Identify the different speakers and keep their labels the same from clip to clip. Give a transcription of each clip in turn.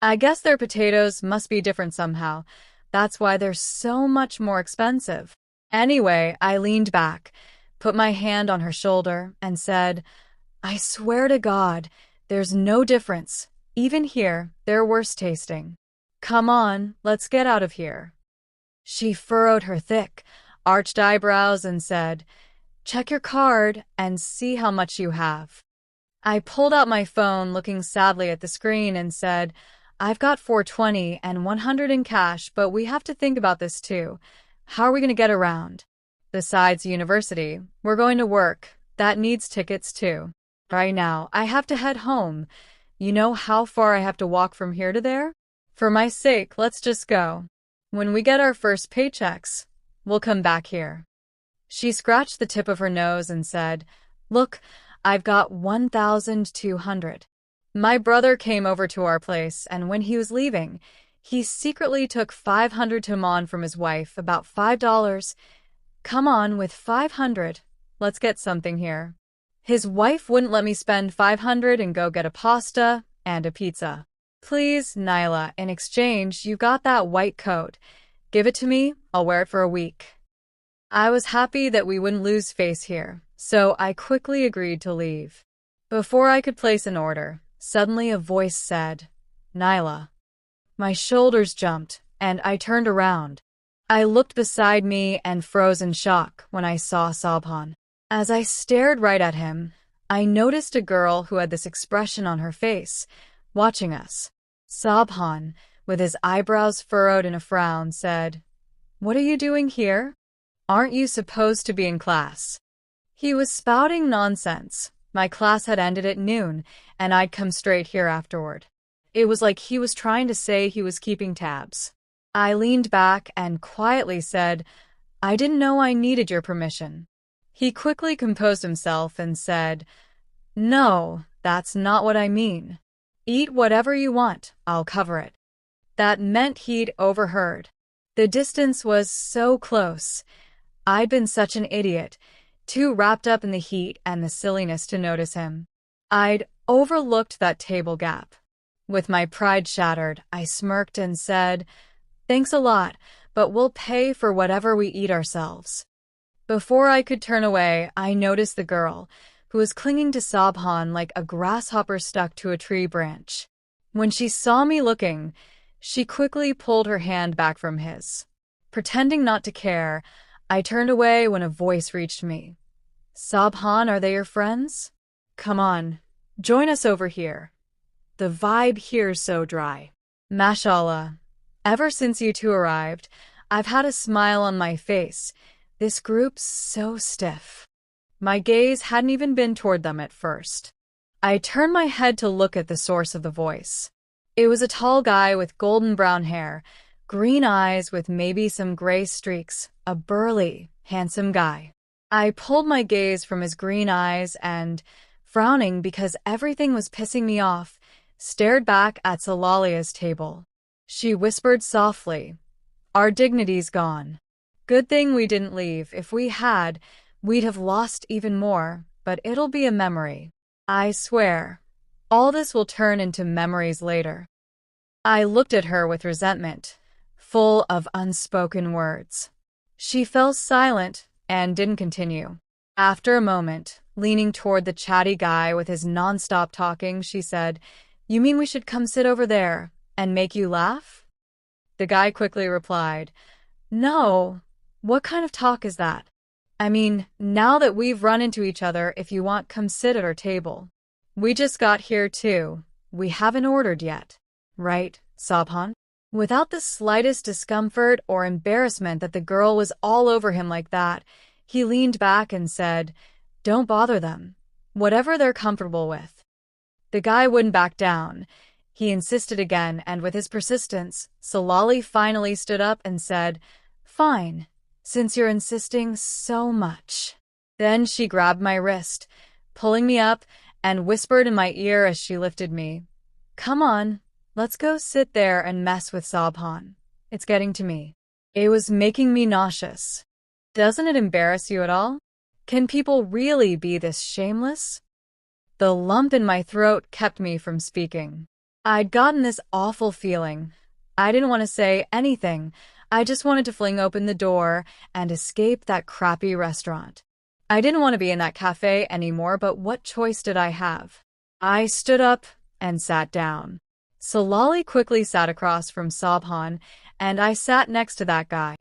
Speaker 1: I guess their potatoes must be different somehow. That's why they're so much more expensive. Anyway, I leaned back, put my hand on her shoulder, and said, I swear to God, there's no difference. Even here, they're worse tasting. Come on, let's get out of here. She furrowed her thick, arched eyebrows and said, check your card and see how much you have. I pulled out my phone, looking sadly at the screen, and said, I've got $420 and $100 in cash, but we have to think about this too. How are we going to get around? Besides university, we're going to work. That needs tickets too. Right now, I have to head home. You know how far I have to walk from here to there? For my sake, let's just go. When we get our first paychecks, we'll come back here. She scratched the tip of her nose and said, look, I've got 1,200. My brother came over to our place, and when he was leaving, he secretly took 500 to Mon from his wife, about $5. Come on, with 500, let's get something here. His wife wouldn't let me spend 500 and go get a pasta and a pizza. Please, Nyla, in exchange, you got that white coat. Give it to me, I'll wear it for a week. I was happy that we wouldn't lose face here, so I quickly agreed to leave. Before I could place an order, suddenly a voice said, Nyla. My shoulders jumped, and I turned around. I looked beside me and froze in shock when I saw Sabhan. As I stared right at him, I noticed a girl who had this expression on her face, watching us. Sabhan, with his eyebrows furrowed in a frown, said, What are you doing here? Aren't you supposed to be in class? He was spouting nonsense. My class had ended at noon, and I'd come straight here afterward. It was like he was trying to say he was keeping tabs. I leaned back and quietly said, I didn't know I needed your permission. He quickly composed himself and said, No, that's not what I mean. Eat whatever you want, I'll cover it. That meant he'd overheard. The distance was so close. I'd been such an idiot, too wrapped up in the heat and the silliness to notice him. I'd overlooked that table gap. With my pride shattered, I smirked and said, Thanks a lot, but we'll pay for whatever we eat ourselves. Before I could turn away, I noticed the girl, who was clinging to Sabhan like a grasshopper stuck to a tree branch. When she saw me looking, she quickly pulled her hand back from his. Pretending not to care, I turned away when a voice reached me. Sabhan, are they your friends? Come on, join us over here. The vibe here's so dry. Mashallah. Ever since you two arrived, I've had a smile on my face. This group's so stiff. My gaze hadn't even been toward them at first. I turned my head to look at the source of the voice. It was a tall guy with golden brown hair, green eyes with maybe some gray streaks, a burly, handsome guy. I pulled my gaze from his green eyes and, frowning because everything was pissing me off, stared back at Salalia's table. She whispered softly, Our dignity's gone. Good thing we didn't leave. If we had, we'd have lost even more, but it'll be a memory. I swear. All this will turn into memories later. I looked at her with resentment, full of unspoken words. She fell silent and didn't continue. After a moment, leaning toward the chatty guy with his nonstop talking, she said, You mean we should come sit over there and make you laugh? The guy quickly replied, No. What kind of talk is that? I mean, now that we've run into each other, if you want, come sit at our table. We just got here too. We haven't ordered yet. Right, Sabhan? Without the slightest discomfort or embarrassment that the girl was all over him like that, he leaned back and said, Don't bother them. Whatever they're comfortable with. The guy wouldn't back down. He insisted again, and with his persistence, Salali finally stood up and said, Fine. Since you're insisting so much. Then she grabbed my wrist, pulling me up, and whispered in my ear as she lifted me. Come on, let's go sit there and mess with Sabhan. It's getting to me. It was making me nauseous. Doesn't it embarrass you at all? Can people really be this shameless? The lump in my throat kept me from speaking. I'd gotten this awful feeling. I didn't want to say anything. I just wanted to fling open the door and escape that crappy restaurant. I didn't want to be in that cafe anymore, but what choice did I have? I stood up and sat down. Solali quickly sat across from Sabhan, and I sat next to that guy.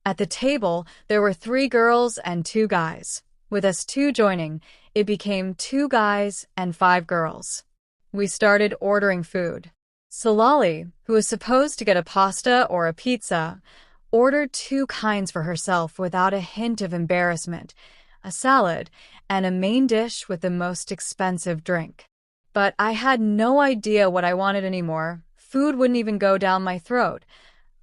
Speaker 1: At the table, there were 3 girls and 2 guys. With us 2 joining, it became 2 guys and 5 girls. We started ordering food. Solali, who was supposed to get a pasta or a pizza, ordered 2 kinds for herself without a hint of embarrassment, a salad, and a main dish with the most expensive drink. But I had no idea what I wanted anymore. Food wouldn't even go down my throat.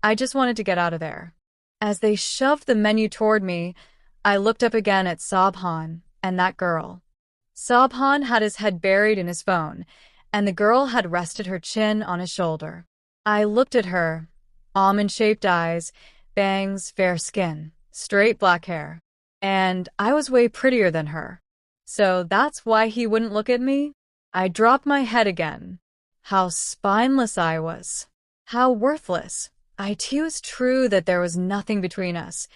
Speaker 1: I just wanted to get out of there. As they shoved the menu toward me, I looked up again at Sabhan and that girl. Sabhan had his head buried in his phone, and the girl had rested her chin on his shoulder. I looked at her, almond-shaped eyes, bangs, fair skin, straight black hair. And I was way prettier than her. So that's why he wouldn't look at me? I dropped my head again. How spineless I was. How worthless. It was true that there was nothing between us.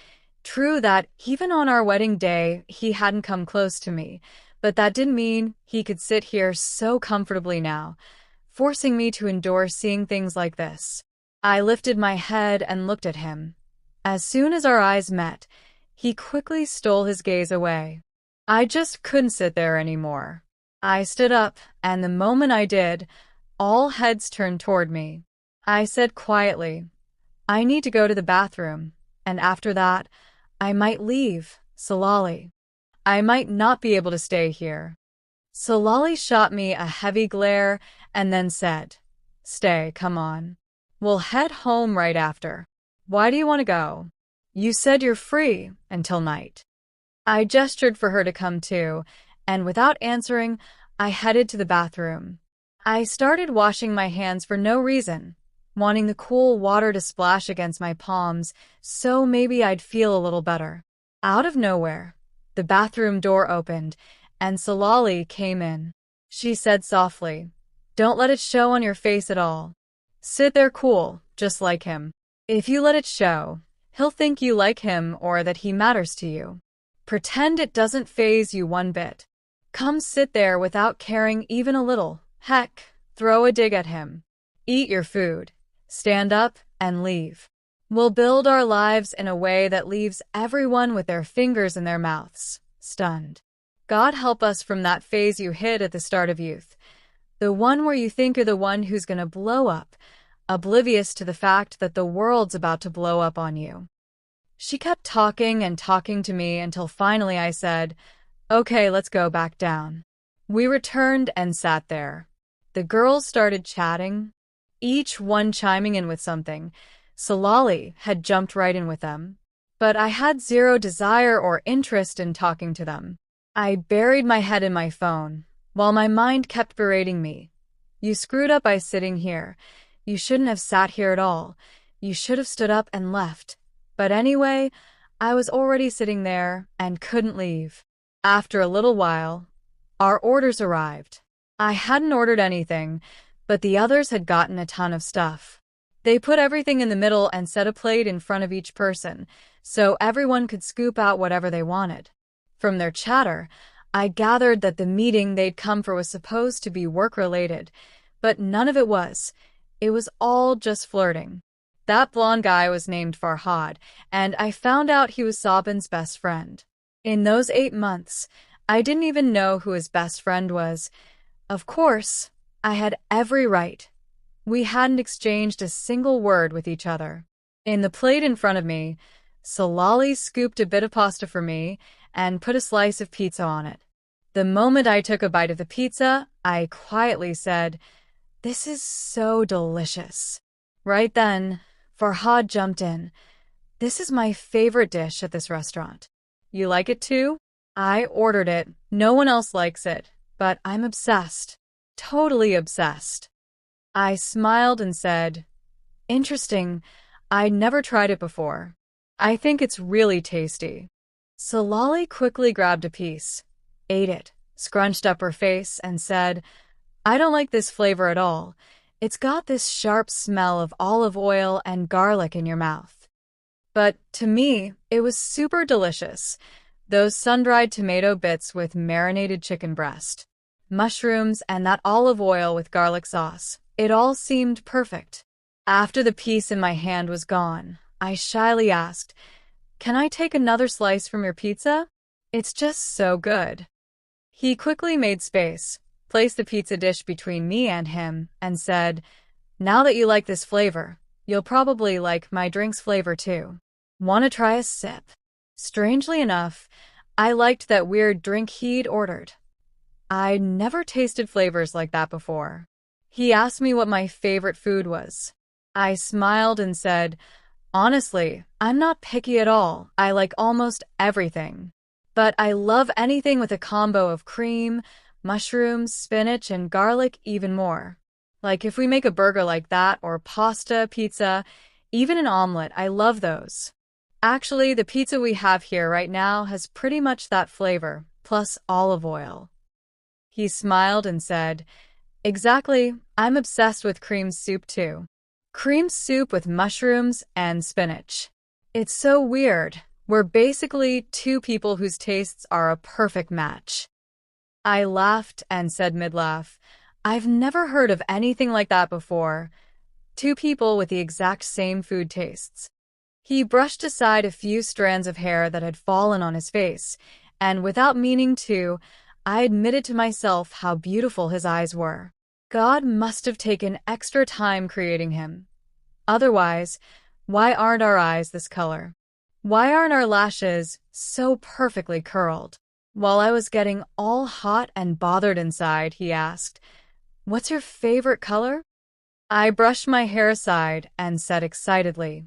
Speaker 1: True that even on our wedding day, he hadn't come close to me. But that didn't mean he could sit here so comfortably now, forcing me to endure seeing things like this. I lifted my head and looked at him. As soon as our eyes met, he quickly stole his gaze away. I just couldn't sit there anymore. I stood up, and the moment I did, all heads turned toward me. I said quietly, "I need to go to the bathroom, and after that, I might leave, Solali. I might not be able to stay here." Solali shot me a heavy glare and then said, "Stay, come on. We'll head home right after. Why do you want to go? You said you're free until night." I gestured for her to come too, and without answering, I headed to the bathroom. I started washing my hands for no reason, wanting the cool water to splash against my palms so maybe I'd feel a little better. Out of nowhere, the bathroom door opened, and Solali came in. She said softly, "Don't let it show on your face at all. Sit there cool, just like him. If you let it show, he'll think you like him or that he matters to you. Pretend it doesn't faze you one bit. Come sit there without caring even a little. Heck, throw a dig at him. Eat your food. Stand up and leave. We'll build our lives in a way that leaves everyone with their fingers in their mouths, stunned. God help us from that phase you hit at the start of youth. The one where you think you're the one who's gonna blow up, oblivious to the fact that the world's about to blow up on you." She kept talking and talking to me until finally I said, "Okay, let's go back down." We returned and sat there. The girls started chatting, each one chiming in with something. Solali had jumped right in with them, but I had zero desire or interest in talking to them. I buried my head in my phone, while my mind kept berating me. "You screwed up by sitting here. You shouldn't have sat here at all. You should have stood up and left." But anyway, I was already sitting there and couldn't leave. After a little while, our orders arrived. I hadn't ordered anything, but the others had gotten a ton of stuff. They put everything in the middle and set a plate in front of each person, so everyone could scoop out whatever they wanted. From their chatter, I gathered that the meeting they'd come for was supposed to be work-related, but none of it was. It was all just flirting. That blonde guy was named Farhad, and I found out he was Sabin's best friend. In those 8 months, I didn't even know who his best friend was. Of course, I had every right. We hadn't exchanged a single word with each other. In the plate in front of me, Solali scooped a bit of pasta for me and put a slice of pizza on it. The moment I took a bite of the pizza, I quietly said, "This is so delicious." Right then, Farhad jumped in. "This is my favorite dish at this restaurant. You like it too?" I ordered it. No one else likes it, but I'm obsessed. Totally obsessed. I smiled and said, "Interesting. I'd never tried it before. I think it's really tasty." Solali quickly grabbed a piece, ate it, scrunched up her face, and said, "I don't like this flavor at all. It's got this sharp smell of olive oil and garlic in your mouth. But to me, it was super delicious. Those sun-dried tomato bits with marinated chicken breast, mushrooms, and that olive oil with garlic sauce. It all seemed perfect. After the piece in my hand was gone, I shyly asked, "Can I take another slice from your pizza? It's just so good." He quickly made space, placed the pizza dish between me and him, and said, "Now that you like this flavor, you'll probably like my drink's flavor too. Want to try a sip?" Strangely enough, I liked that weird drink he'd ordered. I'd never tasted flavors like that before. He asked me what my favorite food was. I smiled and said, "Honestly, I'm not picky at all. I like almost everything. But I love anything with a combo of cream, mushrooms, spinach, and garlic even more. Like if we make a burger like that, or pasta, pizza, even an omelet, I love those. Actually, the pizza we have here right now has pretty much that flavor, plus olive oil." He smiled and said, "Exactly, I'm obsessed with cream soup too. Cream soup with mushrooms and spinach. It's so weird. We're basically two people whose tastes are a perfect match." I laughed and said mid-laugh, "I've never heard of anything like that before. Two people with the exact same food tastes." He brushed aside a few strands of hair that had fallen on his face, and without meaning to, I admitted to myself how beautiful his eyes were. God must have taken extra time creating him. Otherwise, why aren't our eyes this color? Why aren't our lashes so perfectly curled? While I was getting all hot and bothered inside, he asked, "What's your favorite color?" I brushed my hair aside and said excitedly,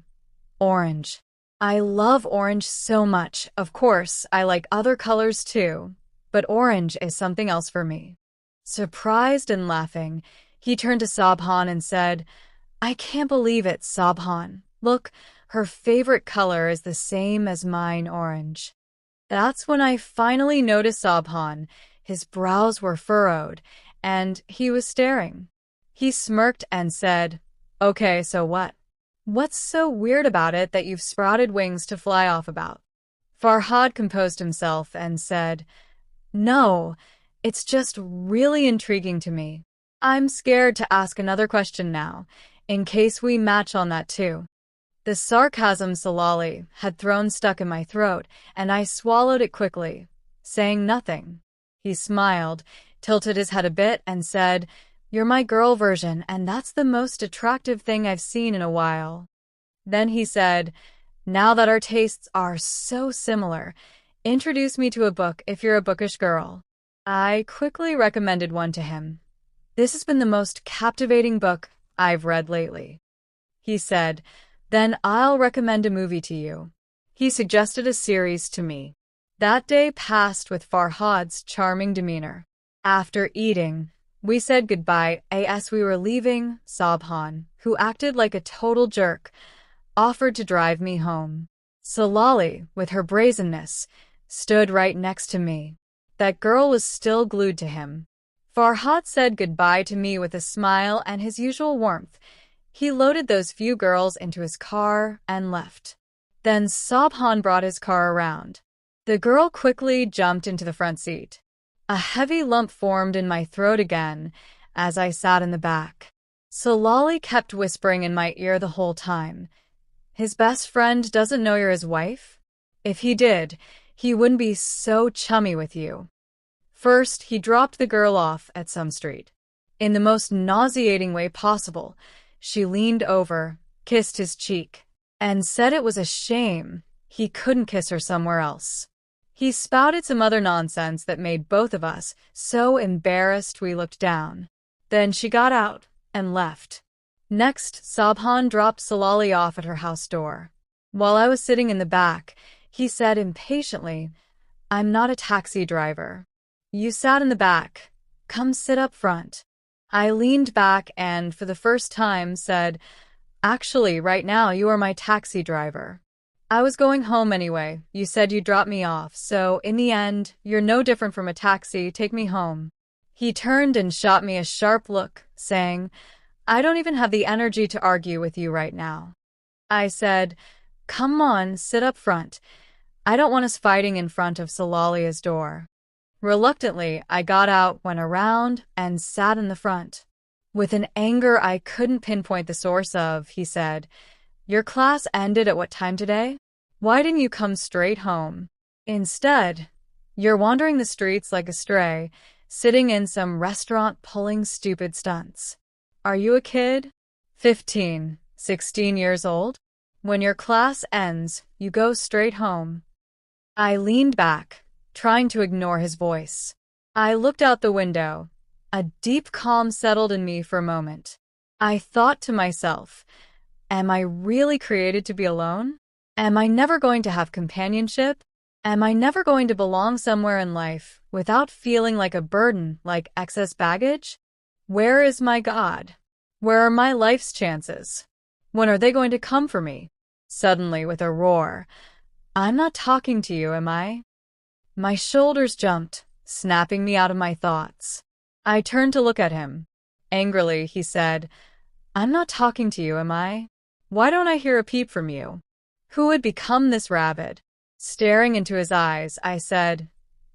Speaker 1: "Orange. I love orange so much. Of course, I like other colors too, but orange is something else for me." Surprised and laughing, he turned to Sabhan and said, "I can't believe it, Sabhan. Look, her favorite color is the same as mine, orange." That's when I finally noticed Sabhan. His brows were furrowed, and he was staring. He smirked and said, "Okay, so what? What's so weird about it that you've sprouted wings to fly off about?" Farhad composed himself and said, "No, it's just really intriguing to me. I'm scared to ask another question now, in case we match on that too." The sarcasm Salali had thrown stuck in my throat, and I swallowed it quickly, saying nothing. He smiled, tilted his head a bit, and said, "You're my girl version, and that's the most attractive thing I've seen in a while." Then he said, "Now that our tastes are so similar, introduce me to a book if you're a bookish girl." I quickly recommended one to him. "This has been the most captivating book I've read lately." He said, "Then I'll recommend a movie to you." He suggested a series to me. That day passed with Farhad's charming demeanor. After eating, we said goodbye as we were leaving. Sabhan, who acted like a total jerk, offered to drive me home. Salali, with her brazenness, stood right next to me. That girl was still glued to him. Farhad said goodbye to me with a smile and his usual warmth. He loaded those few girls into his car and left. Then Sabhan brought his car around. The girl quickly jumped into the front seat. A heavy lump formed in my throat again as I sat in the back. Salali kept whispering in my ear the whole time, "His best friend doesn't know you're his wife? If he did, he wouldn't be so chummy with you." First, he dropped the girl off at some street. In the most nauseating way possible, she leaned over, kissed his cheek, and said it was a shame he couldn't kiss her somewhere else. He spouted some other nonsense that made both of us so embarrassed we looked down. Then she got out and left. Next, Sabhan dropped Salali off at her house door. While I was sitting in the back, he said impatiently, "I'm not a taxi driver. You sat in the back. Come sit up front." I leaned back and, for the first time, said, "Actually, right now you are my taxi driver. I was going home anyway. You said you'd drop me off, so in the end, you're no different from a taxi. Take me home." He turned and shot me a sharp look, saying, I don't even have the energy to argue with you right now. I said, come on, sit up front. I don't want us fighting in front of Salalia's door. Reluctantly, I got out, went around, and sat in the front. With an anger I couldn't pinpoint the source of, he said, your class ended at what time today? Why didn't you come straight home? Instead, you're wandering the streets like a stray, sitting in some restaurant pulling stupid stunts. Are you a kid? 15, 16 years old? When your class ends, you go straight home. I leaned back, trying to ignore his voice. I looked out the window. A deep calm settled in me for a moment. I thought to myself, am I really created to be alone? Am I never going to have companionship? Am I never going to belong somewhere in life without feeling like a burden, like excess baggage? Where is my God? Where are my life's chances? When are they going to come for me? Suddenly, with a roar, I'm not talking to you, am I? My shoulders jumped, snapping me out of my thoughts. I turned to look at him. Angrily, he said, I'm not talking to you, am I? Why don't I hear a peep from you? Who would become this rabid? Staring into his eyes, I said,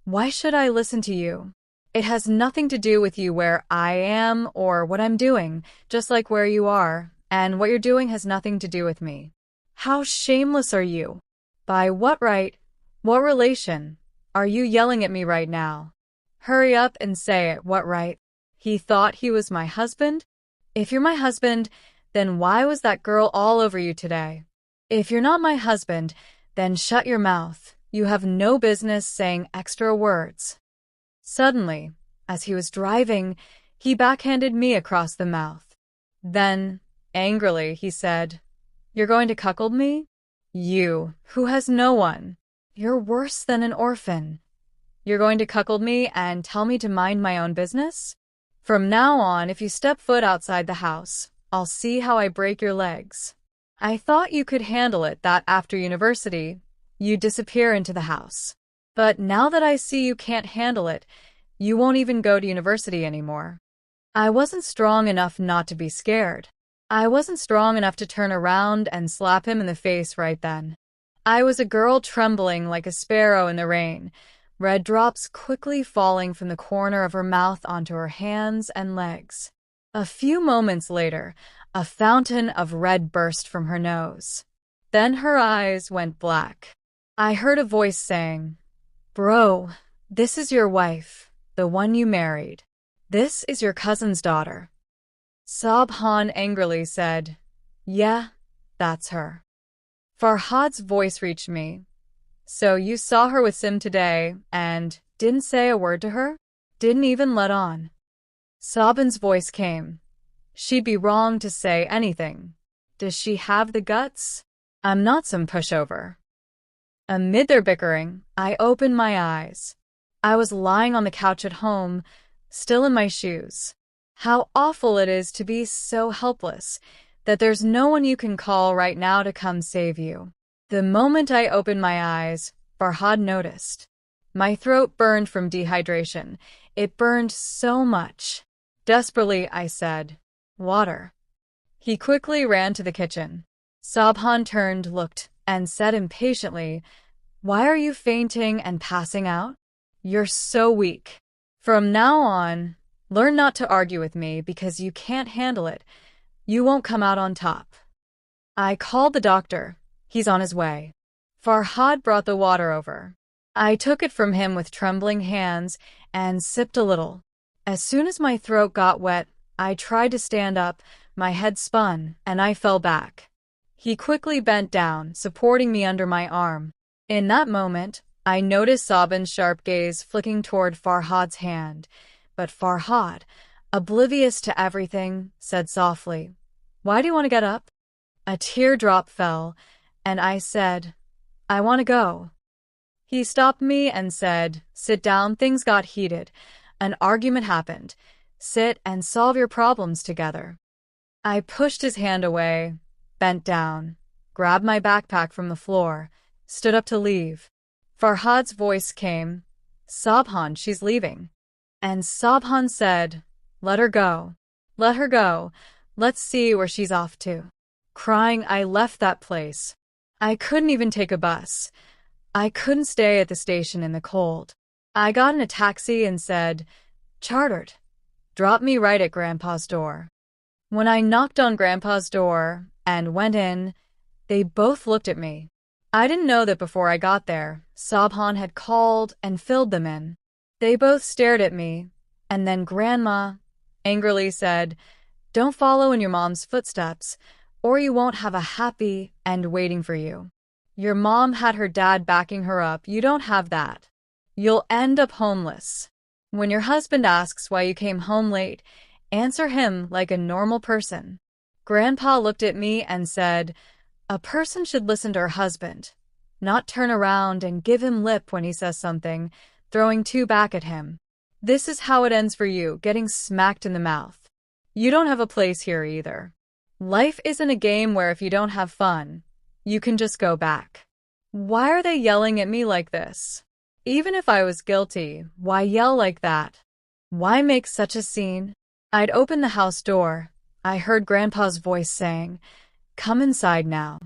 Speaker 1: why should I listen to you? It has nothing to do with you where I am or what I'm doing, just like where you are, and what you're doing has nothing to do with me. How shameless are you? By what right, what relation, are you yelling at me right now? Hurry up and say it, what right? He thought he was my husband? If you're my husband, then why was that girl all over you today? If you're not my husband, then shut your mouth. You have no business saying extra words. Suddenly, as he was driving, he backhanded me across the mouth. Then, angrily, he said, you're going to cuckold me? You, who has no one. You're worse than an orphan. You're going to cuckold me and tell me to mind my own business? From now on, if you step foot outside the house, I'll see how I break your legs. I thought you could handle it that after university, you disappear into the house. But now that I see you can't handle it, you won't even go to university anymore. I wasn't strong enough not to be scared. I wasn't strong enough to turn around and slap him in the face right then. I was a girl trembling like a sparrow in the rain, red drops quickly falling from the corner of her mouth onto her hands and legs. A few moments later, a fountain of red burst from her nose. Then her eyes went black. I heard a voice saying, Bro, this is your wife, the one you married. This is your cousin's daughter. Sabhan angrily said, Yeah, that's her. Farhad's voice reached me. So you saw her with Sim today and didn't say a word to her? Didn't even let on? Sabin's voice came. She'd be wrong to say anything. Does she have the guts? I'm not some pushover. Amid their bickering, I opened my eyes. I was lying on the couch at home, still in my shoes. How awful it is to be so helpless that there's no one you can call right now to come save you. The moment I opened my eyes, Farhad noticed. My throat burned from dehydration. It burned so much. Desperately, I said, Water. He quickly ran to the kitchen. Sabhan turned, looked, and said impatiently, Why are you fainting and passing out? You're so weak. From now on, learn not to argue with me because you can't handle it. You won't come out on top. I called the doctor. He's on his way. Farhad brought the water over. I took it from him with trembling hands and sipped a little. As soon as my throat got wet, I tried to stand up, my head spun, and I fell back. He quickly bent down, supporting me under my arm. In that moment, I noticed Sabin's sharp gaze flicking toward Farhad's hand, but Farhad, oblivious to everything, said softly, Why do you want to get up? A teardrop fell, and I said, I want to go. He stopped me and said, Sit down, things got heated. An argument happened. Sit and solve your problems together. I pushed his hand away, bent down, grabbed my backpack from the floor, stood up to leave. Farhad's voice came, Sabhan, she's leaving. And Sabhan said, Let her go. Let her go. Let's see where she's off to. Crying, I left that place. I couldn't even take a bus. I couldn't stay at the station in the cold. I got in a taxi and said, "Chartered. Drop me right at Grandpa's door." When I knocked on Grandpa's door and went in, they both looked at me. I didn't know that before I got there, Sabhan had called and filled them in. They both stared at me, and then Grandma angrily said, "Don't follow in your mom's footsteps, or you won't have a happy end waiting for you. Your mom had her dad backing her up. You don't have that. You'll end up homeless. When your husband asks why you came home late, answer him like a normal person." Grandpa looked at me and said, "A person should listen to her husband, not turn around and give him lip when he says something, throwing two back at him. This is how it ends for you, getting smacked in the mouth. You don't have a place here either. Life isn't a game where if you don't have fun, you can just go back." Why are they yelling at me like this? Even if I was guilty, why yell like that? Why make such a scene? I'd opened the house door. I heard Grandpa's voice saying, "Come inside now."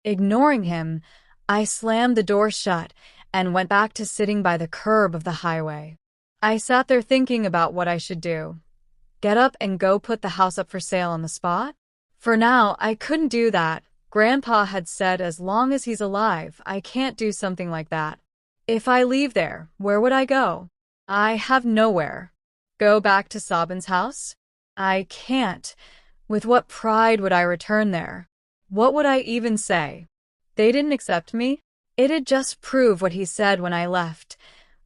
Speaker 1: Ignoring him, I slammed the door shut and went back to sitting by the curb of the highway. I sat there thinking about what I should do. Get up and go put the house up for sale on the spot? For now, I couldn't do that. Grandpa had said as long as he's alive, I can't do something like that. If I leave there, where would I go? I have nowhere. Go back to Sabin's house? I can't. With what pride would I return there? What would I even say? They didn't accept me? It'd just prove what he said when I left,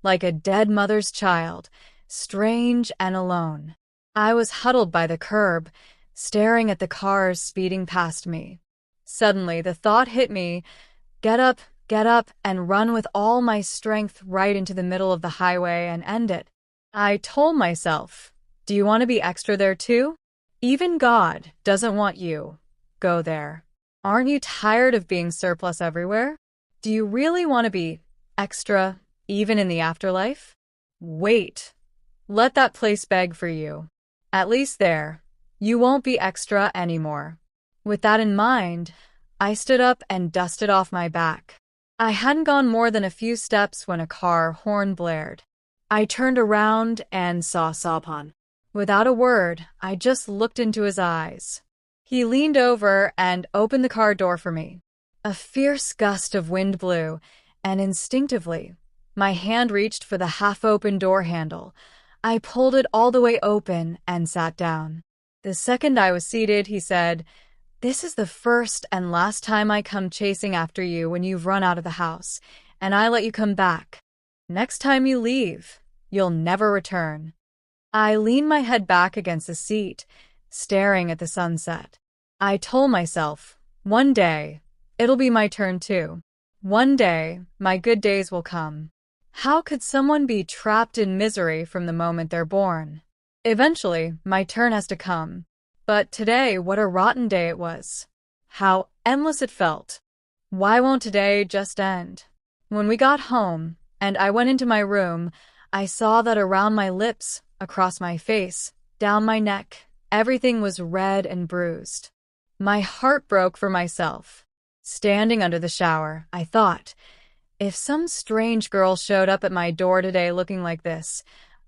Speaker 1: like a dead mother's child, strange and alone. I was huddled by the curb, staring at the cars speeding past me. Suddenly, the thought hit me, get up, and run with all my strength right into the middle of the highway and end it. I told myself, do you want to be extra there too? Even God doesn't want you. Go there. Aren't you tired of being surplus everywhere? Do you really want to be extra, even in the afterlife? Wait. Let that place beg for you. At least there, you won't be extra anymore. With that in mind, I stood up and dusted off my back. I hadn't gone more than a few steps when a car horn blared. I turned around and saw Sabhan. Without a word, I just looked into his eyes. He leaned over and opened the car door for me. A fierce gust of wind blew, and instinctively, my hand reached for the half-open door handle. I pulled it all the way open and sat down. The second I was seated, he said, "This is the first and last time I come chasing after you when you've run out of the house, and I let you come back. Next time you leave, you'll never return." I leaned my head back against the seat, staring at the sunset. I told myself, one day, it'll be my turn too. One day, my good days will come. How could someone be trapped in misery from the moment they're born? Eventually, my turn has to come. But today, what a rotten day it was. How endless it felt. Why won't today just end? When we got home, and I went into my room, I saw that around my lips, across my face, down my neck, everything was red and bruised. My heart broke for myself. Standing under the shower, I thought, if some strange girl showed up at my door today looking like this,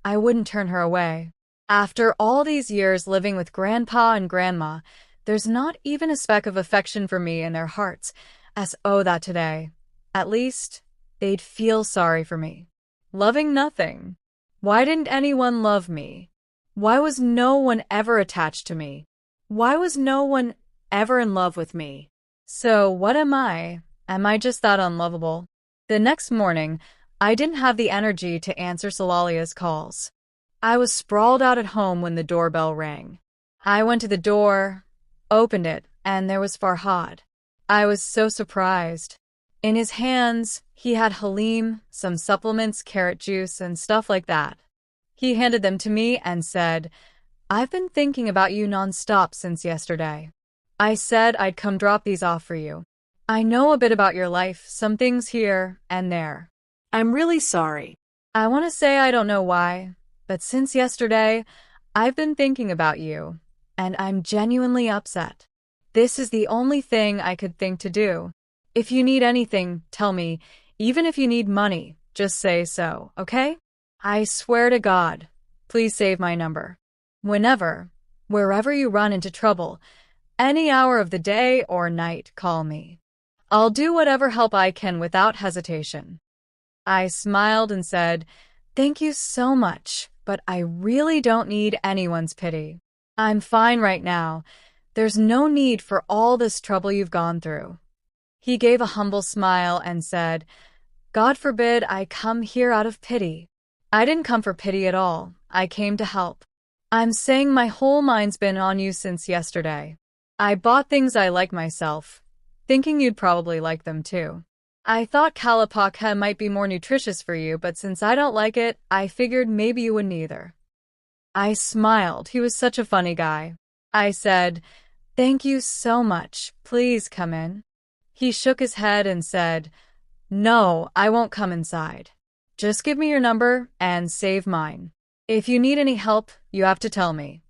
Speaker 1: I wouldn't turn her away. After all these years living with Grandpa and Grandma, there's not even a speck of affection for me in their hearts, as oh that today. At least, they'd feel sorry for me. Loving nothing. Why didn't anyone love me? Why was no one ever attached to me? Why was no one ever in love with me? So what am I? Am I just that unlovable? The next morning, I didn't have the energy to answer Salalia's calls. I was sprawled out at home when the doorbell rang. I went to the door, opened it, and there was Farhad. I was so surprised. In his hands, he had Halim, some supplements, carrot juice, and stuff like that. He handed them to me and said, "I've been thinking about you nonstop since yesterday. I said I'd come drop these off for you. I know a bit about your life, some things here and there. I'm really sorry. I want to say I don't know why, but since yesterday, I've been thinking about you, and I'm genuinely upset. This is the only thing I could think to do. If you need anything, tell me. Even if you need money, just say so, okay? I swear to God, please save my number. Whenever, wherever you run into trouble, any hour of the day or night, call me. I'll do whatever help I can without hesitation. I smiled and said, "Thank you so much, but I really don't need anyone's pity. I'm fine right now. There's no need for all this trouble you've gone through." He gave a humble smile and said, "God forbid I come here out of pity. I didn't come for pity at all. I came to help. I'm saying my whole mind's been on you since yesterday. I bought things I like myself, thinking you'd probably like them too. I thought kalapaka might be more nutritious for you, but since I don't like it, I figured maybe you wouldn't either." I smiled. He was such a funny guy. I said, "Thank you so much. Please come in." He shook his head and said, "No, I won't come inside. Just give me your number and save mine. If you need any help, you have to tell me."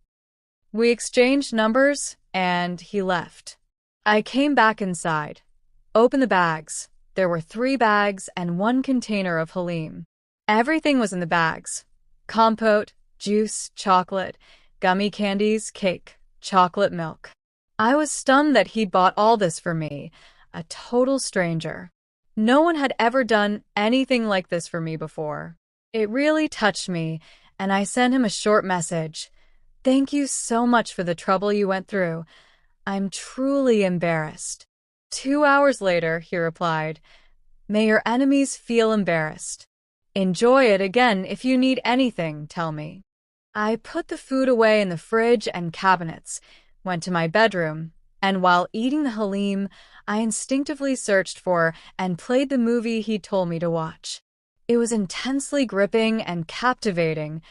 Speaker 1: We exchanged numbers, and he left. I came back inside, opened the bags. There were 3 bags and 1 container of Halim. Everything was in the bags: compote, juice, chocolate, gummy candies, cake, chocolate milk. I was stunned that he'd bought all this for me, a total stranger. No one had ever done anything like this for me before. It really touched me, and I sent him a short message. "Thank you so much for the trouble you went through. I'm truly embarrassed." 2 hours later, he replied, "May your enemies feel embarrassed. Enjoy it again. If you need anything, tell me." I put the food away in the fridge and cabinets, went to my bedroom, and while eating the Halim, I instinctively searched for and played the movie he told me to watch. It was intensely gripping and captivating.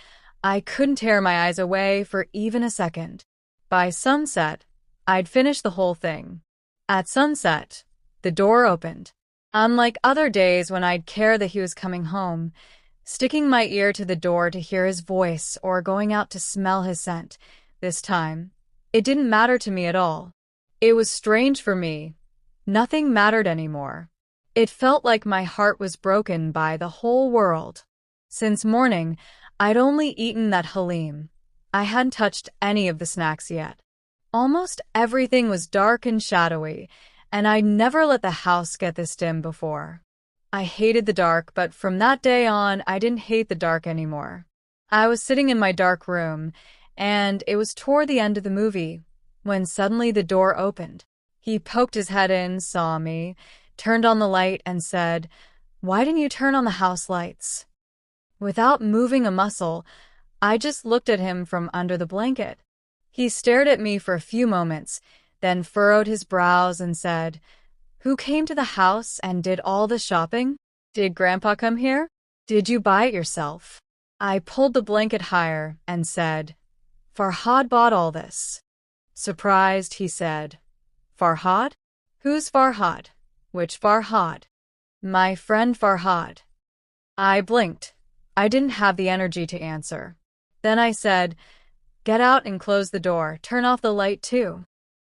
Speaker 1: I couldn't tear my eyes away for even a second. By sunset, I'd finished the whole thing. At sunset, the door opened. Unlike other days when I'd care that he was coming home, sticking my ear to the door to hear his voice or going out to smell his scent, this time, it didn't matter to me at all. It was strange for me. Nothing mattered anymore. It felt like my heart was broken by the whole world. Since morning, I'd only eaten that Halim. I hadn't touched any of the snacks yet. Almost everything was dark and shadowy, and I'd never let the house get this dim before. I hated the dark, but from that day on, I didn't hate the dark anymore. I was sitting in my dark room, and it was toward the end of the movie, when suddenly the door opened. He poked his head in, saw me, turned on the light, and said, "Why didn't you turn on the house lights?" Without moving a muscle, I just looked at him from under the blanket. He stared at me for a few moments, then furrowed his brows and said, "Who came to the house and did all the shopping? Did Grandpa come here? Did you buy it yourself?" I pulled the blanket higher and said, "Farhad bought all this." Surprised, he said, "Farhad? Who's Farhad? Which Farhad?" "My friend Farhad." I blinked. I didn't have the energy to answer. Then I said, "Get out and close the door. Turn off the light too."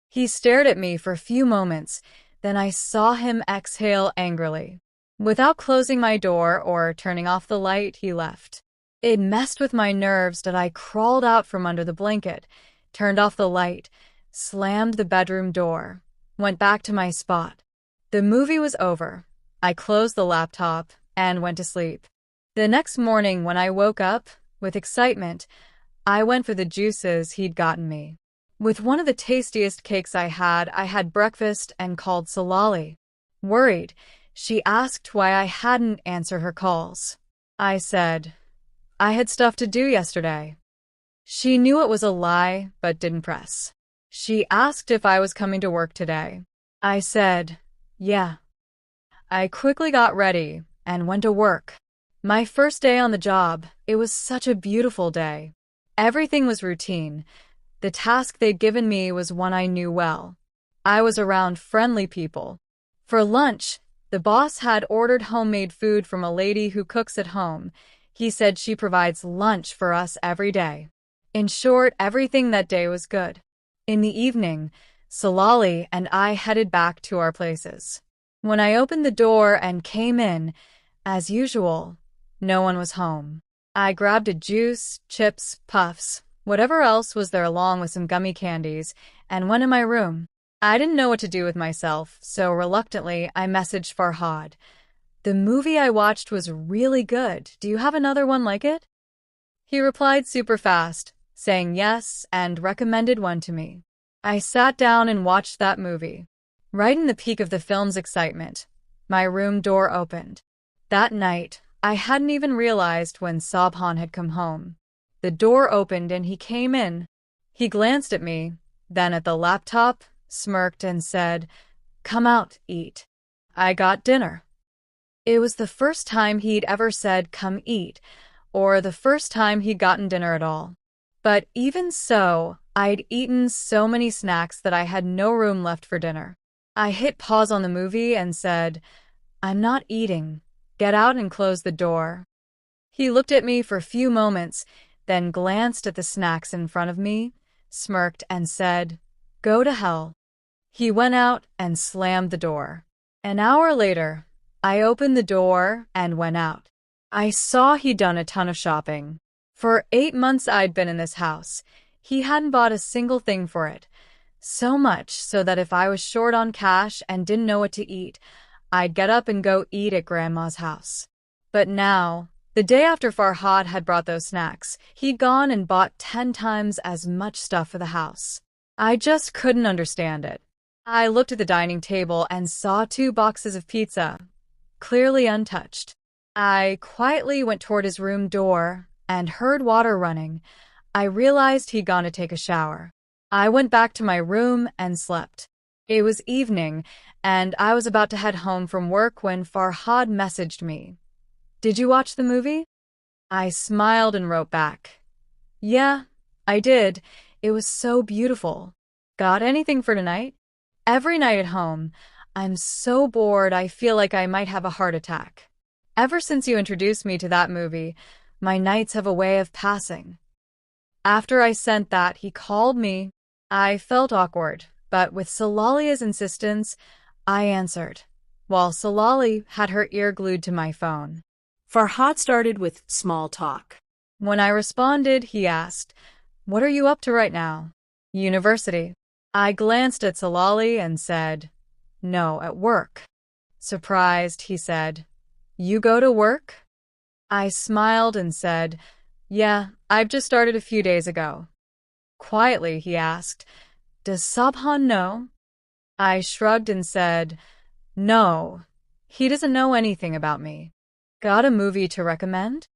Speaker 1: He stared at me for a few moments. Then I saw him exhale angrily. Without closing my door or turning off the light, he left. It messed with my nerves that I crawled out from under the blanket, turned off the light, slammed the bedroom door, went back to my spot. The movie was over. I closed the laptop and went to sleep. The next morning when I woke up, with excitement, I went for the juices he'd gotten me. With one of the tastiest cakes I had breakfast and called Salali. Worried, she asked why I hadn't answered her calls. I said, "I had stuff to do yesterday." She knew it was a lie, but didn't press. She asked if I was coming to work today. I said, "Yeah." I quickly got ready and went to work. My first day on the job, it was such a beautiful day. Everything was routine. The task they'd given me was one I knew well. I was around friendly people. For lunch, the boss had ordered homemade food from a lady who cooks at home. He said she provides lunch for us every day. In short, everything that day was good. In the evening, Salali and I headed back to our places. When I opened the door and came in, as usual, no one was home. I grabbed a juice, chips, puffs, whatever else was there along with some gummy candies, and went in my room. I didn't know what to do with myself, so reluctantly I messaged Farhad. The movie I watched was really good. Do you have another one like it? He replied super fast, saying yes, and recommended one to me. I sat down and watched that movie. Right in the peak of the film's excitement, my room door opened. That night, I hadn't even realized when Sabhan had come home. The door opened and he came in. He glanced at me, then at the laptop, smirked and said, "Come out, eat." I got dinner. It was the first time he'd ever said, "Come eat," or the first time he'd gotten dinner at all. But even so, I'd eaten so many snacks that I had no room left for dinner. I hit pause on the movie and said, "I'm not eating. Get out and close the door." He looked at me for a few moments, then glanced at the snacks in front of me, smirked and said, "Go to hell." He went out and slammed the door. An hour later, I opened the door and went out. I saw he'd done a ton of shopping. For 8 months I'd been in this house. He hadn't bought a single thing for it. So much so that if I was short on cash and didn't know what to eat, I'd get up and go eat at Grandma's house. But now, the day after Farhad had brought those snacks, he'd gone and bought 10 times as much stuff for the house. I just couldn't understand it. I looked at the dining table and saw 2 boxes of pizza, clearly untouched. I quietly went toward his room door and heard water running. I realized he'd gone to take a shower. I went back to my room and slept. It was evening, and I was about to head home from work when Farhad messaged me. "Did you watch the movie?" I smiled and wrote back, "Yeah, I did. It was so beautiful. Got anything for tonight?" Every night at home, I'm so bored I feel like I might have a heart attack. Ever since you introduced me to that movie, my nights have a way of passing. After I sent that, he called me. I felt awkward, but with Salalia's insistence, I answered, while Salali had her ear glued to my phone.
Speaker 2: Farhad started with small talk.
Speaker 1: When I responded, he asked, "What are you up to right now?" "University." I glanced at Salali and said, "No, at work." Surprised, he said, "You go to work?" I smiled and said, "Yeah, I've just started a few days ago." Quietly, he asked, "Does Sabhan know?" I shrugged and said, "No, he doesn't know anything about me." "Got a movie to recommend?"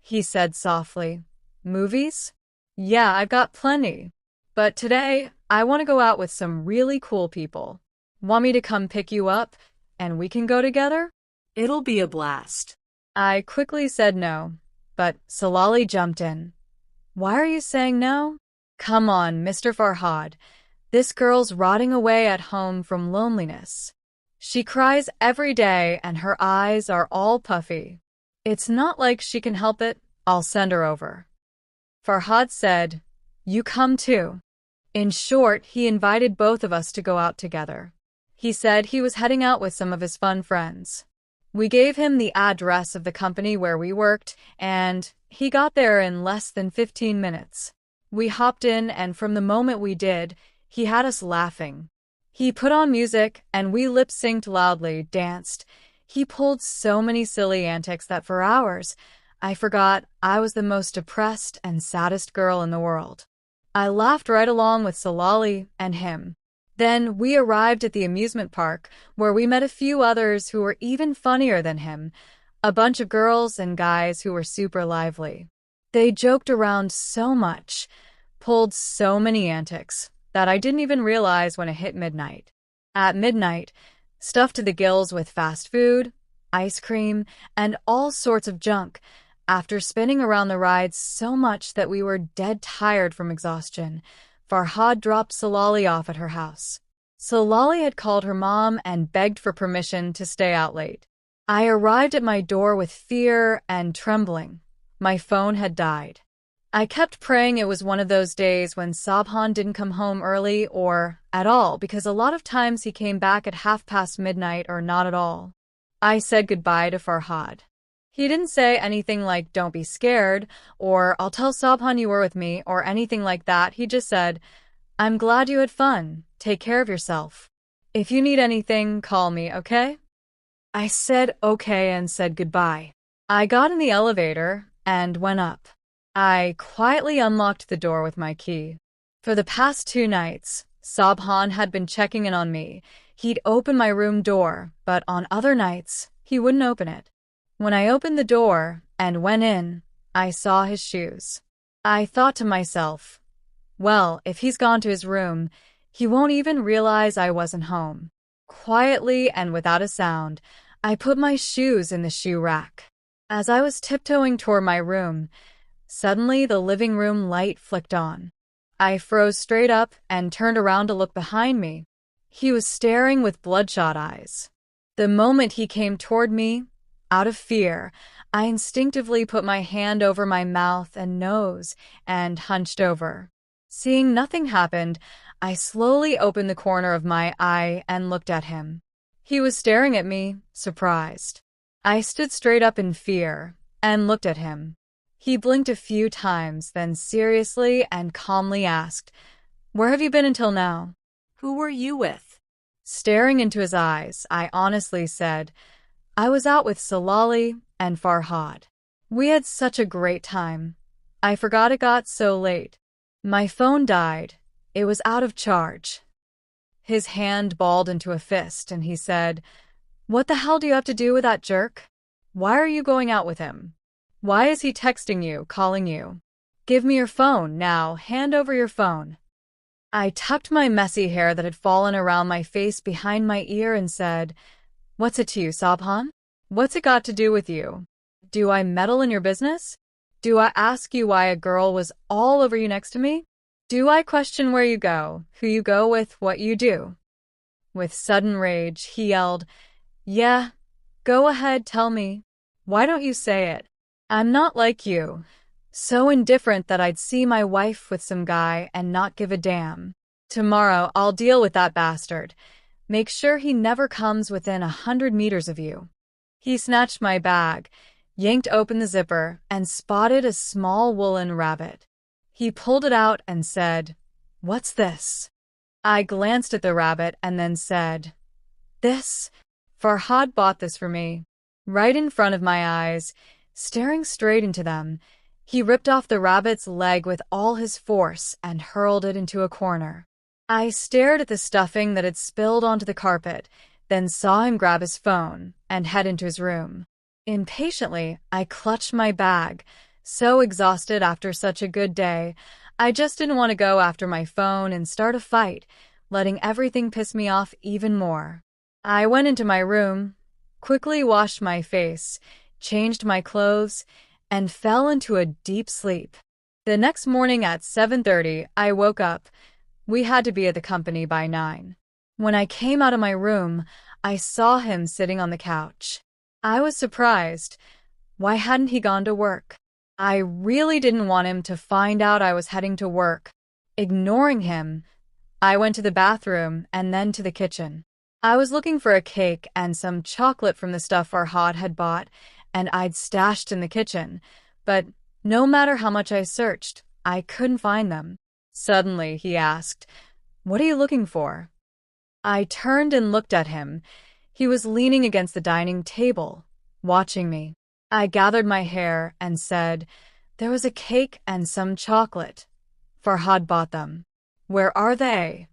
Speaker 1: He said softly. "Movies? Yeah, I've got plenty. But today, I want to go out with some really cool people. Want me to come pick you up, and we can go together?"
Speaker 2: "It'll be a blast."
Speaker 1: I quickly said no, but Salali jumped in. "Why are you saying no?" "Come on, Mr. Farhad. This girl's rotting away at home from loneliness. She cries every day and her eyes are all puffy. It's not like she can help it. I'll send her over." Farhad said, "You come too." In short, he invited both of us to go out together. He said he was heading out with some of his fun friends. We gave him the address of the company where we worked, and he got there in less than 15 minutes. We hopped in, and from the moment we did, he had us laughing. He put on music, and we lip-synced loudly, danced. He pulled so many silly antics that for hours, I forgot I was the most depressed and saddest girl in the world. I laughed right along with Salali and him. Then we arrived at the amusement park, where we met a few others who were even funnier than him, a bunch of girls and guys who were super lively. They joked around so much, pulled so many antics, that I didn't even realize when it hit midnight. At midnight, stuffed to the gills with fast food, ice cream, and all sorts of junk, after spinning around the rides so much that we were dead tired from exhaustion, Farhad dropped Salali off at her house. Salali had called her mom and begged for permission to stay out late. I arrived at my door with fear and trembling. My phone had died. I kept praying it was one of those days when Sabhan didn't come home early or at all, because a lot of times he came back at midnight or not at all. I said goodbye to Farhad. He didn't say anything like, "Don't be scared," or "I'll tell Sabhan you were with me," or anything like that. He just said, "I'm glad you had fun. Take care of yourself. If you need anything, call me, okay?" I said okay and said goodbye. I got in the elevator and went up. I quietly unlocked the door with my key. For the past 2 nights, Sabhan had been checking in on me. He'd open my room door, but on other nights, he wouldn't open it. When I opened the door and went in, I saw his shoes. I thought to myself, well, if he's gone to his room, he won't even realize I wasn't home. Quietly and without a sound, I put my shoes in the shoe rack. As I was tiptoeing toward my room, suddenly the living room light flicked on. I froze straight up and turned around to look behind me. He was staring with bloodshot eyes. The moment he came toward me, out of fear, I instinctively put my hand over my mouth and nose and hunched over. Seeing nothing happened, I slowly opened the corner of my eye and looked at him. He was staring at me, surprised. I stood straight up in fear and looked at him. He blinked a few times, then seriously and calmly asked, "Where have you been until now?"
Speaker 2: Who were you with?
Speaker 1: Staring into his eyes, I honestly said, "I was out with Salali and Farhad. We had such a great time. I forgot it got so late. My phone died. It was out of charge." His hand balled into a fist and he said, "What the hell do you have to do with that jerk? Why are you going out with him? Why is he texting you, calling you? Give me your phone now, hand over your phone." I tucked my messy hair that had fallen around my face behind my ear and said, "What's it to you, Sabhan? What's it got to do with you? Do I meddle in your business? Do I ask you why a girl was all over you next to me? Do I question where you go, who you go with, what you do?" With sudden rage, he yelled, "Yeah, go ahead, tell me. Why don't you say it? I'm not like you, so indifferent that I'd see my wife with some guy and not give a damn. Tomorrow I'll deal with that bastard. Make sure he never comes within 100 meters of you." He snatched my bag, yanked open the zipper, and spotted a small woolen rabbit. He pulled it out and said, "What's this?" I glanced at the rabbit and then said, "This? Farhad bought this for me." Right in front of my eyes, staring straight into them, he ripped off the rabbit's leg with all his force and hurled it into a corner. I stared at the stuffing that had spilled onto the carpet, then saw him grab his phone and head into his room. Impatiently, I clutched my bag. So exhausted after such a good day, I just didn't want to go after my phone and start a fight, letting everything piss me off even more. I went into my room, quickly washed my face, changed my clothes, and fell into a deep sleep. The next morning at 7:30, I woke up. We had to be at the company by 9. When I came out of my room, I saw him sitting on the couch. I was surprised. Why hadn't he gone to work? I really didn't want him to find out I was heading to work. Ignoring him, I went to the bathroom and then to the kitchen. I was looking for a cake and some chocolate from the stuff Farhad had bought and I'd stashed in the kitchen, but no matter how much I searched, I couldn't find them. Suddenly, he asked, "What are you looking for?" I turned and looked at him. He was leaning against the dining table, watching me. I gathered my hair and said, "There was a cake and some chocolate. Farhad bought them. Where are they?"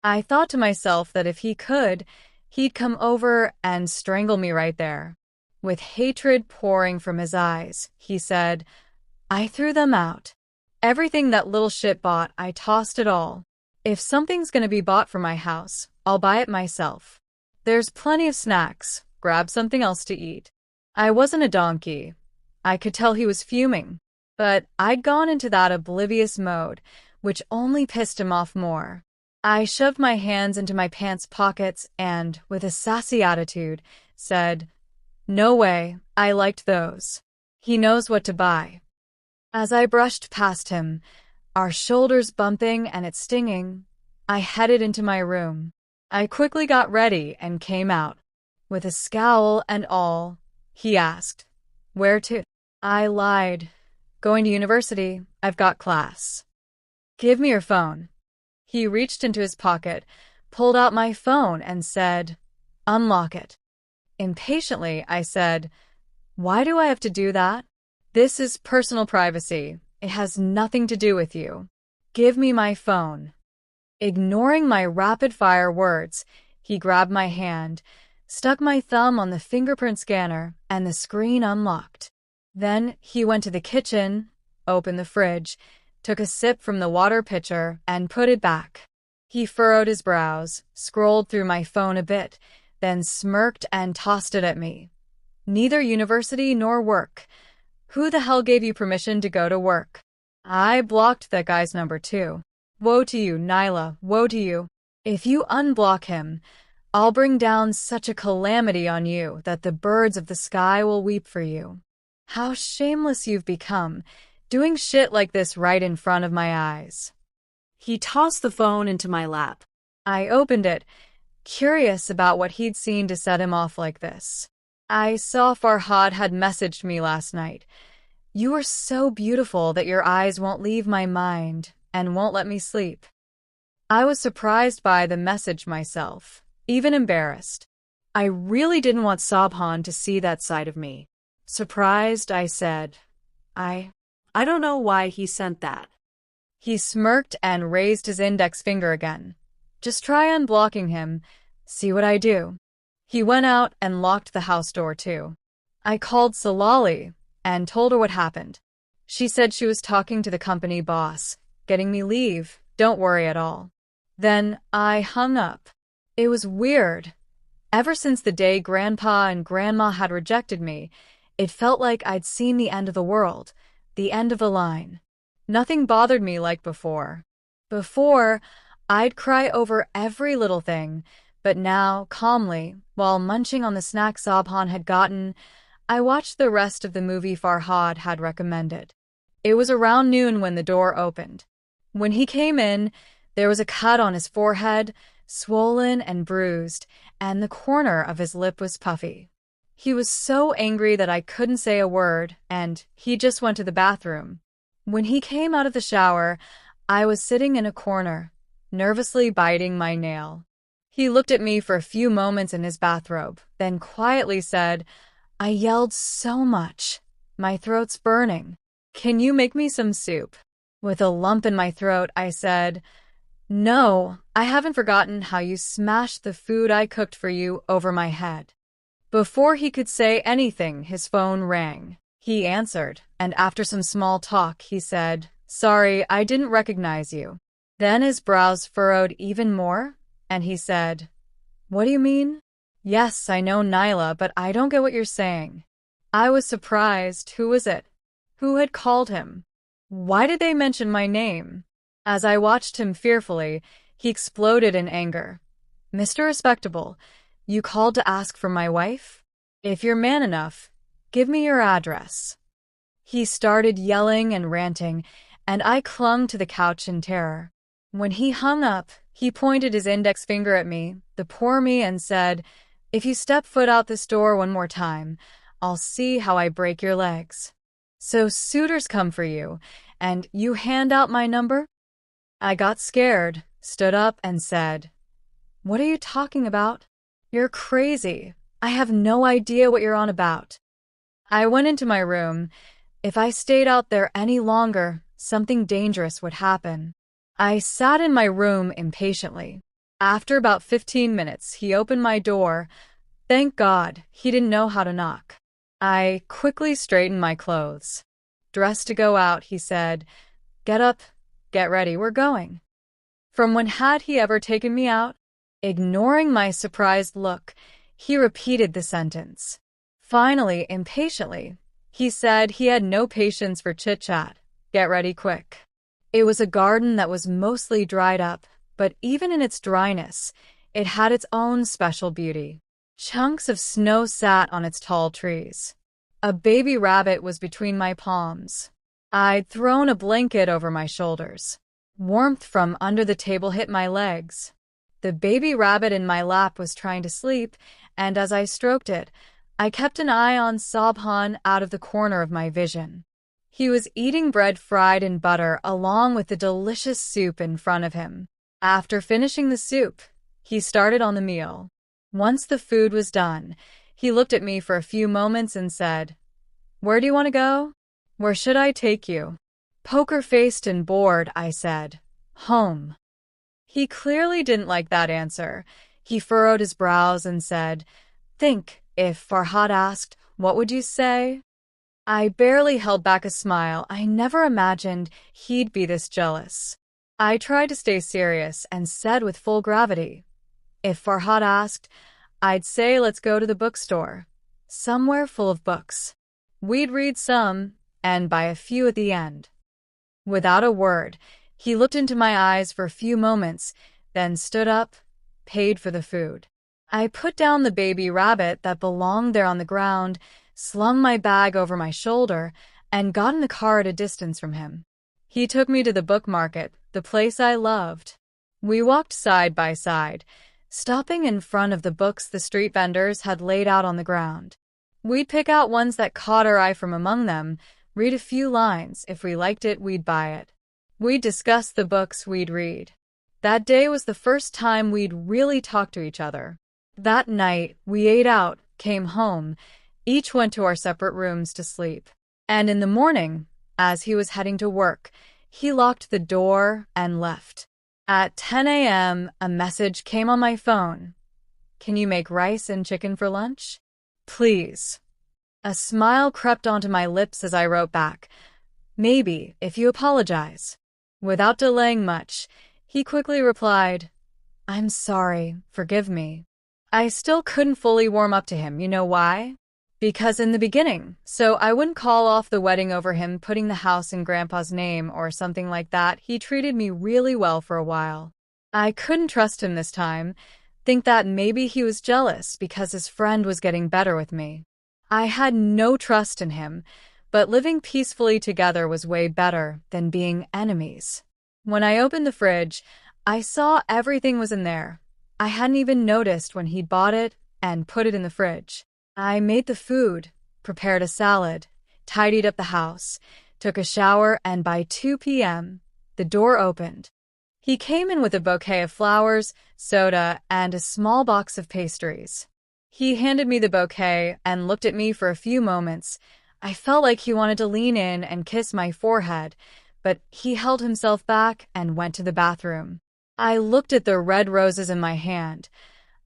Speaker 1: I thought to myself that if he could, he'd come over and strangle me right there. With hatred pouring from his eyes, he said, "I threw them out. Everything that little shit bought, I tossed it all. If something's gonna be bought for my house, I'll buy it myself. There's plenty of snacks. Grab something else to eat." I wasn't a donkey. I could tell he was fuming, but I'd gone into that oblivious mode, which only pissed him off more. I shoved my hands into my pants pockets and, with a sassy attitude, said, "No way, I liked those. He knows what to buy." As I brushed past him, our shoulders bumping and it stinging, I headed into my room. I quickly got ready and came out. With a scowl and all, he asked, "Where to?" I lied. "Going to university. I've got class." "Give me your phone." He reached into his pocket, pulled out my phone, and said, "Unlock it." Impatiently, I said, "Why do I have to do that? This is personal privacy. It has nothing to do with you. Give me my phone." Ignoring my rapid-fire words, he grabbed my hand, stuck my thumb on the fingerprint scanner, and the screen unlocked. Then he went to the kitchen, opened the fridge, took a sip from the water pitcher, and put it back. He furrowed his brows, scrolled through my phone a bit, then smirked and tossed it at me. "Neither university nor work. Who the hell gave you permission to go to work?" I blocked that guy's number too. Woe to you, Nyla, woe to you. If you unblock him, I'll bring down such a calamity on you that the birds of the sky will weep for you. How shameless you've become, doing shit like this right in front of my eyes.
Speaker 2: He tossed the phone into my lap.
Speaker 1: I opened it, curious about what he'd seen to set him off like this. "I saw Farhad had messaged me last night. You are so beautiful that your eyes won't leave my mind and won't let me sleep." I was surprised by the message myself, even embarrassed. I really didn't want Sabhan to see that side of me. Surprised, I said, I
Speaker 2: don't know why he sent that."
Speaker 1: He smirked and raised his index finger again. "Just try unblocking him. See what I do." He went out and locked the house door too. I called Salali and told her what happened. She said she was talking to the company boss, getting me leave, don't worry at all. Then I hung up. It was weird. Ever since the day Grandpa and Grandma had rejected me, it felt like I'd seen the end of the world, the end of a line. Nothing bothered me like before. Before, I'd cry over every little thing, but now, calmly, while munching on the snack Sabhan had gotten, I watched the rest of the movie Farhad had recommended. It was around noon when the door opened. When he came in, there was a cut on his forehead, swollen and bruised, and the corner of his lip was puffy. He was so angry that I couldn't say a word, and he just went to the bathroom. When he came out of the shower, I was sitting in a corner, nervously biting my nail. He looked at me for a few moments in his bathrobe, then quietly said, "I yelled so much. My throat's burning. Can you make me some soup?" With a lump in my throat, I said, "No, I haven't forgotten how you smashed the food I cooked for you over my head." Before he could say anything, his phone rang. He answered, and after some small talk, he said, "Sorry, I didn't recognize you." Then his brows furrowed even more, and he said, "What do you mean?" "Yes, I know Nyla, but I don't get what you're saying." I was surprised. Who was it? Who had called him? Why did they mention my name? As I watched him fearfully, he exploded in anger. "Mr. Respectable, you called to ask for my wife? If you're man enough, give me your address." He started yelling and ranting, and I clung to the couch in terror. When he hung up, he pointed his index finger at me, the poor me, and said, "If you step foot out this door one more time, I'll see how I break your legs. So suitors come for you, and you hand out my number?" I got scared, stood up, and said, "What are you talking about? You're crazy. I have no idea what you're on about." I went into my room. If I stayed out there any longer, something dangerous would happen. I sat in my room impatiently. After about 15 minutes, he opened my door. Thank God, he didn't know how to knock. I quickly straightened my clothes. "Dressed to go out," he said. "Get up, get ready, we're going." From when had he ever taken me out? Ignoring my surprised look, he repeated the sentence. Finally, impatiently, he said he had no patience for chit-chat. "Get ready quick." It was a garden that was mostly dried up, but even in its dryness, it had its own special beauty. Chunks of snow sat on its tall trees. A baby rabbit was between my palms. I'd thrown a blanket over my shoulders. Warmth from under the table hit my legs. The baby rabbit in my lap was trying to sleep, and as I stroked it, I kept an eye on Sobhan out of the corner of my vision. He was eating bread fried in butter along with the delicious soup in front of him. After finishing the soup, he started on the meal. Once the food was done, he looked at me for a few moments and said, "Where do you want to go? Where should I take you?" Poker-faced and bored, I said, "Home." He clearly didn't like that answer. He furrowed his brows and said, "Think, if Farhad asked, what would you say?" I barely held back a smile. I never imagined he'd be this jealous. I tried to stay serious and said with full gravity, "If Farhad asked, I'd say let's go to the bookstore. Somewhere full of books. We'd read some, and buy a few at the end." Without a word, he looked into my eyes for a few moments, then stood up, paid for the food. I put down the baby rabbit that belonged there on the ground, slung my bag over my shoulder, and got in the car at a distance from him. He took me to the book market, the place I loved. We walked side by side, stopping in front of the books the street vendors had laid out on the ground. We'd pick out ones that caught our eye from among them, read a few lines. If we liked it, we'd buy it. We'd discuss the books we'd read. That day was the first time we'd really talked to each other. That night, we ate out, came home, each went to our separate rooms to sleep. And in the morning, as he was heading to work, he locked the door and left. At 10 a.m., a message came on my phone. "Can you make rice and chicken for lunch? Please." A smile crept onto my lips as I wrote back, "Maybe, if you apologize." Without delaying much, he quickly replied, "I'm sorry, forgive me." I still couldn't fully warm up to him. You know why? Because in the beginning, so I wouldn't call off the wedding over him putting the house in Grandpa's name or something like that, he treated me really well for a while. I couldn't trust him this time, think that maybe he was jealous because his friend was getting better with me. I had no trust in him, but living peacefully together was way better than being enemies. When I opened the fridge, I saw everything was in there. I hadn't even noticed when he'd bought it and put it in the fridge. I made the food, prepared a salad, tidied up the house, took a shower, and by 2 p.m., the door opened. He came in with a bouquet of flowers, soda, and a small box of pastries. He handed me the bouquet and looked at me for a few moments. I felt like he wanted to lean in and kiss my forehead, but he held himself back and went to the bathroom. I looked at the red roses in my hand.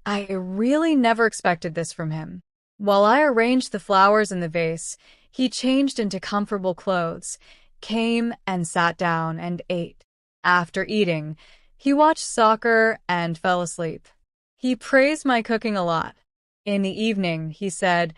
Speaker 1: I really never expected this from him. While I arranged the flowers in the vase, he changed into comfortable clothes, came and sat down and ate. After eating, he watched soccer and fell asleep. He praised my cooking a lot. In the evening, he said,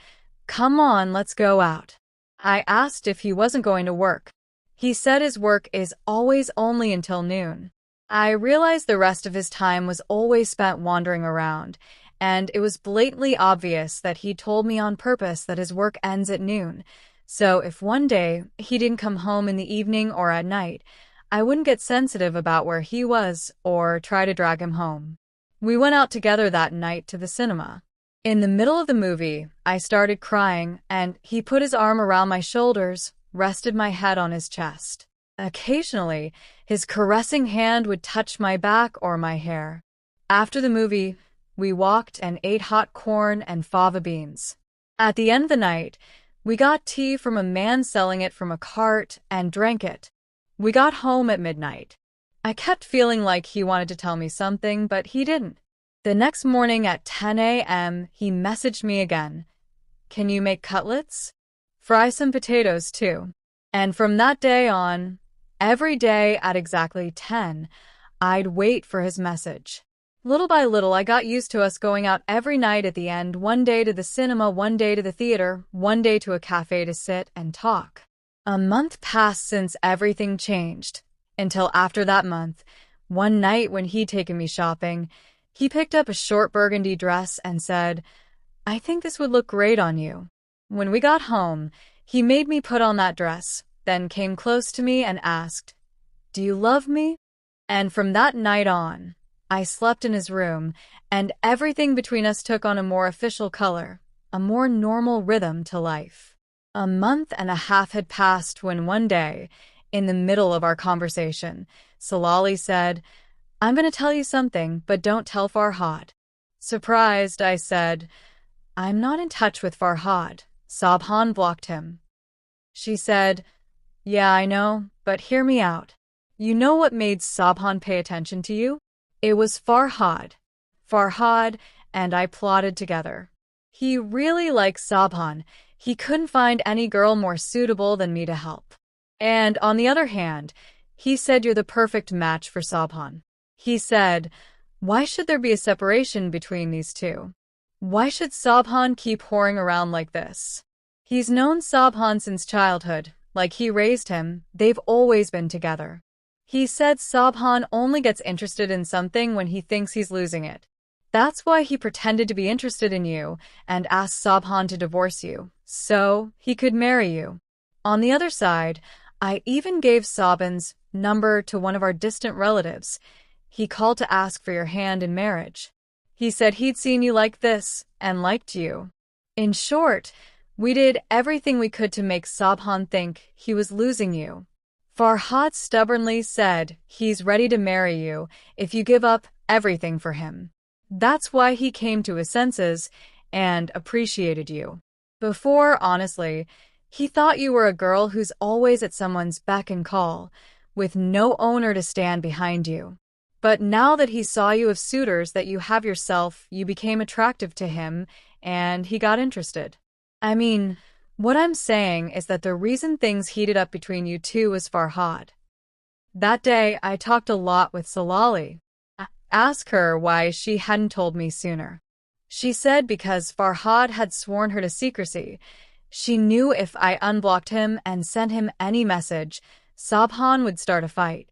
Speaker 1: "Come on, let's go out." I asked if he wasn't going to work. He said his work is always only until noon. I realized the rest of his time was always spent wandering around, and it was blatantly obvious that he told me on purpose that his work ends at noon. So if one day he didn't come home in the evening or at night, I wouldn't get sensitive about where he was or try to drag him home. We went out together that night to the cinema. In the middle of the movie, I started crying, and he put his arm around my shoulders, rested my head on his chest. Occasionally, his caressing hand would touch my back or my hair. After the movie, we walked and ate hot corn and fava beans. At the end of the night, we got tea from a man selling it from a cart and drank it. We got home at midnight. I kept feeling like he wanted to tell me something, but he didn't. The next morning at 10 a.m., he messaged me again. "Can you make cutlets? Fry some potatoes, too." And from that day on, every day at exactly 10, I'd wait for his message. Little by little, I got used to us going out every night at the end, one day to the cinema, one day to the theater, one day to a cafe to sit and talk. A month passed since everything changed, until after that month, one night when he'd taken me shopping, he picked up a short burgundy dress and said, "I think this would look great on you." When we got home, he made me put on that dress, then came close to me and asked, "Do you love me?" And from that night on, I slept in his room, and everything between us took on a more official color, a more normal rhythm to life. A month and a half had passed when one day, in the middle of our conversation, Salali said, "I'm going to tell you something, but don't tell Farhad." Surprised, I said, "I'm not in touch with Farhad. Sabhan blocked him." She said, "Yeah, I know, but hear me out. You know what made Sabhan pay attention to you? It was Farhad. Farhad and I plotted together. He really likes Sabhan. He couldn't find any girl more suitable than me to help. And on the other hand, he said you're the perfect match for Sabhan. He said, why should there be a separation between these two? Why should Sabhan keep whoring around like this? He's known Sabhan since childhood, like he raised him, they've always been together. He said Sabhan only gets interested in something when he thinks he's losing it. That's why he pretended to be interested in you and asked Sabhan to divorce you, so he could marry you. On the other side, I even gave Sabhan's number to one of our distant relatives. He called to ask for your hand in marriage. He said he'd seen you like this and liked you. In short, we did everything we could to make Sabhan think he was losing you. Farhad stubbornly said he's ready to marry you if you give up everything for him. That's why he came to his senses and appreciated you. Before, honestly, he thought you were a girl who's always at someone's beck and call, with no owner to stand behind you. But now that he saw you have suitors that you have yourself, you became attractive to him, and he got interested. I mean, what I'm saying is that the reason things heated up between you two was Farhad. That day, I talked a lot with Salali. Asked her why she hadn't told me sooner. She said because Farhad had sworn her to secrecy. She knew if I unblocked him and sent him any message, Sabhan would start a fight.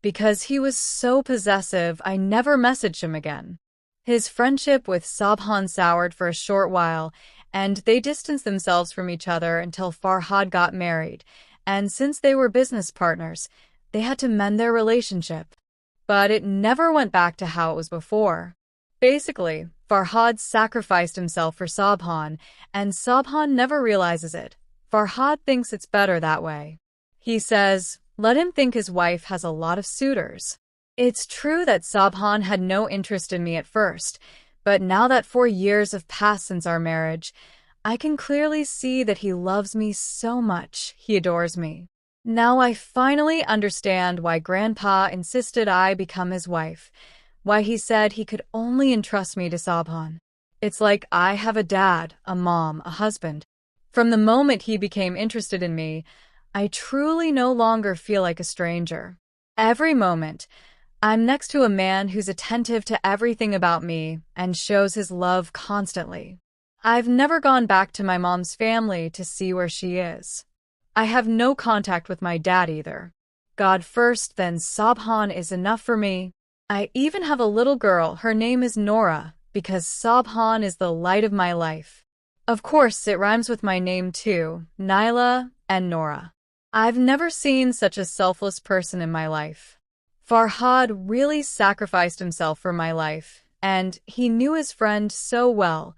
Speaker 1: Because he was so possessive, I never messaged him again. His friendship with Sabhan soured for a short while, and they distanced themselves from each other until Farhad got married, and since they were business partners, they had to mend their relationship. But it never went back to how it was before. Basically, Farhad sacrificed himself for Sabhan, and Sabhan never realizes it. Farhad thinks it's better that way. He says, let him think his wife has a lot of suitors. It's true that Sabhan had no interest in me at first, but now that 4 years have passed since our marriage, I can clearly see that he loves me so much. He adores me. Now I finally understand why Grandpa insisted I become his wife, why he said he could only entrust me to Sabhan. It's like I have a dad, a mom, a husband. From the moment he became interested in me, I truly no longer feel like a stranger. Every moment, I'm next to a man who's attentive to everything about me and shows his love constantly. I've never gone back to my mom's family to see where she is. I have no contact with my dad either. God first, then Sabhan is enough for me. I even have a little girl, her name is Nora, because Sabhan is the light of my life. Of course, it rhymes with my name too, Nyla and Nora. I've never seen such a selfless person in my life. Farhad really sacrificed himself for my life, and he knew his friend so well.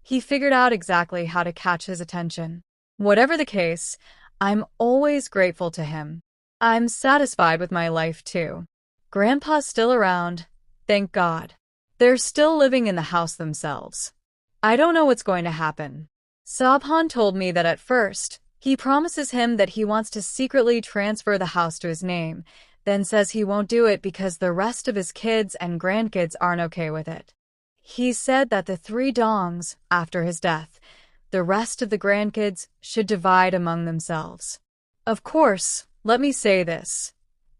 Speaker 1: He figured out exactly how to catch his attention. Whatever the case, I'm always grateful to him. I'm satisfied with my life too. Grandpa's still around, thank God. They're still living in the house themselves. I don't know what's going to happen. Sabhan told me that at first, he promises him that he wants to secretly transfer the house to his name, then says he won't do it because the rest of his kids and grandkids aren't okay with it. He said that the 3 dongs, after his death, the rest of the grandkids should divide among themselves. Of course, let me say this.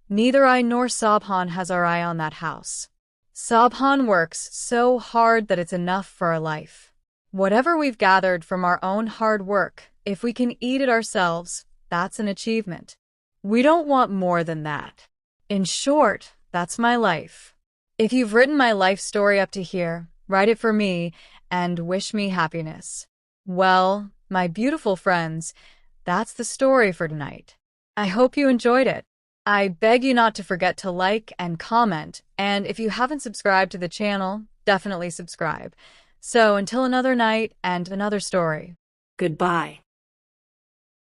Speaker 1: Neither I nor Sabhan has our eye on that house. Sabhan works so hard that it's enough for our life. Whatever we've gathered from our own hard work, if we can eat it ourselves, that's an achievement. We don't want more than that. In short, that's my life. If you've written my life story up to here, write it for me and wish me happiness. Well, my beautiful friends, that's the story for tonight. I hope you enjoyed it. I beg you not to forget to like and comment, and if you haven't subscribed to the channel, definitely subscribe. So until another night and another story.
Speaker 2: Goodbye.